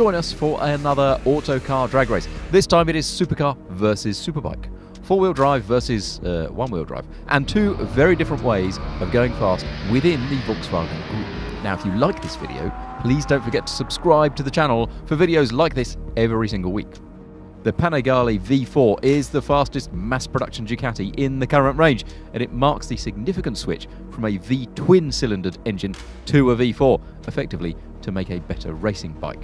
join us for another autocar drag race. This time it is supercar versus superbike. Four-wheel drive versus one-wheel drive. And two very different ways of going fast within the Volkswagen Group. Now, if you like this video, please don't forget to subscribe to the channel for videos like this every single week. The Panigale V4 is the fastest mass-production Ducati in the current range, and it marks the significant switch from a V twin-cylindered engine to a V4, effectively to make a better racing bike.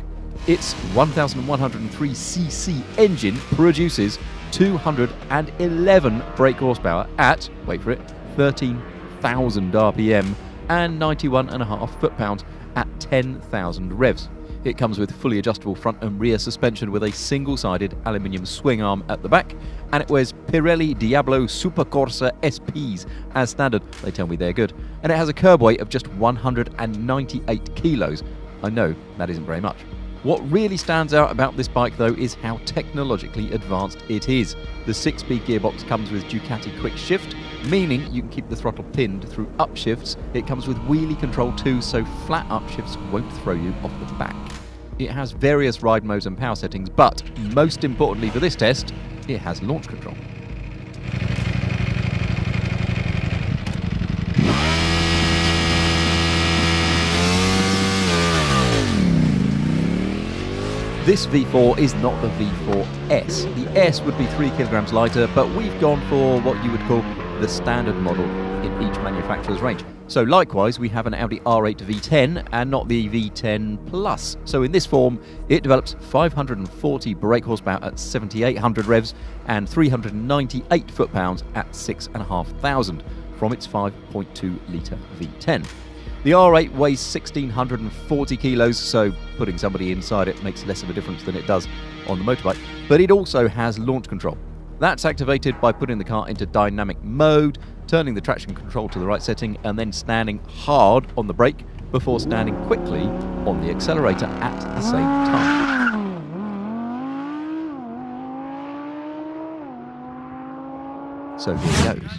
Its 1103cc engine produces 211 brake horsepower at, wait for it, 13,000 RPM and 91.5 foot-pounds at 10,000 revs. It comes with fully adjustable front and rear suspension with a single-sided aluminium swing arm at the back, and it wears Pirelli Diablo Supercorsa SPs as standard. They tell me they're good. And it has a curb weight of just 198 kilos. I know that isn't very much. What really stands out about this bike though is how technologically advanced it is. The 6-speed gearbox comes with Ducati quick shift, meaning you can keep the throttle pinned through upshifts. It comes with wheelie control too, so flat upshifts won't throw you off the back. It has various ride modes and power settings, but most importantly for this test, it has launch control. This V4 is not the V4S. The S would be 3 kilograms lighter, but we've gone for what you would call the standard model in each manufacturer's range. So likewise, we have an Audi R8 V10 and not the V10 Plus. So in this form, it develops 540 brake horsepower at 7,800 revs and 398 foot-pounds at 6,500 from its 5.2 litre V10. The R8 weighs 1,640 kilos, so putting somebody inside it makes less of a difference than it does on the motorbike. But it also has launch control. That's activated by putting the car into dynamic mode, turning the traction control to the right setting, and then standing hard on the brake before standing quickly on the accelerator at the same time. So here it goes.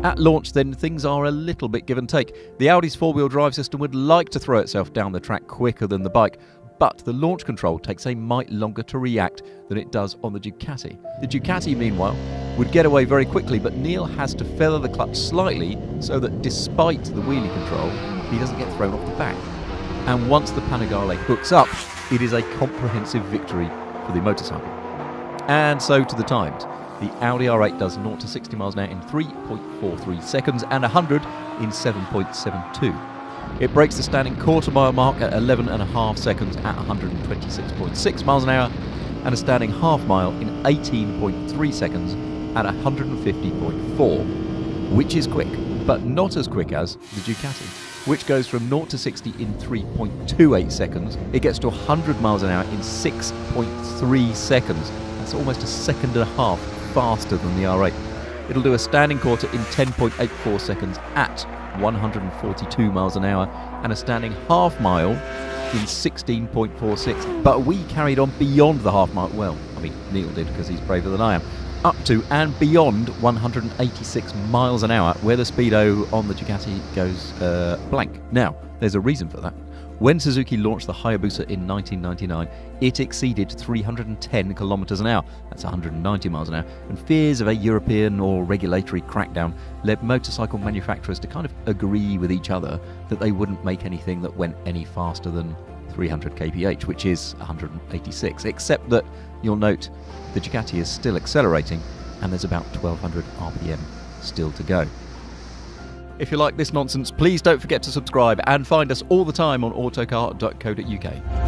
At launch then, things are a little bit give and take. The Audi's four-wheel drive system would like to throw itself down the track quicker than the bike, but the launch control takes a mite longer to react than it does on the Ducati. The Ducati, meanwhile, would get away very quickly, but Neil has to feather the clutch slightly so that despite the wheelie control, he doesn't get thrown off the back. And once the Panigale hooks up, it is a comprehensive victory for the motorcycle. And so to the times. The Audi R8 does 0 to 60 miles an hour in 3.43 seconds and 100 in 7.72. It breaks the standing quarter-mile mark at 11.5 seconds at 126.6 miles an hour and a standing half-mile in 18.3 seconds at 150.4, which is quick, but not as quick as the Ducati, which goes from 0 to 60 in 3.28 seconds. It gets to 100 miles an hour in 6.3 seconds. That's almost a second and a half faster than the R8. It'll do a standing quarter in 10.84 seconds at 142 miles an hour and a standing half mile in 16.46. But we carried on beyond the half mile. Well, I mean, Neil did because he's braver than I am. Up to and beyond 186 miles an hour, where the speedo on the Ducati goes blank. Now, there's a reason for that. When Suzuki launched the Hayabusa in 1999, it exceeded 310 kilometers an hour, that's 190 miles an hour, and fears of a European or regulatory crackdown led motorcycle manufacturers to kind of agree with each other that they wouldn't make anything that went any faster than 300 kph, which is 186, except that you'll note the Ducati is still accelerating and there's about 1200 RPM still to go. If you like this nonsense, please don't forget to subscribe and find us all the time on autocar.co.uk.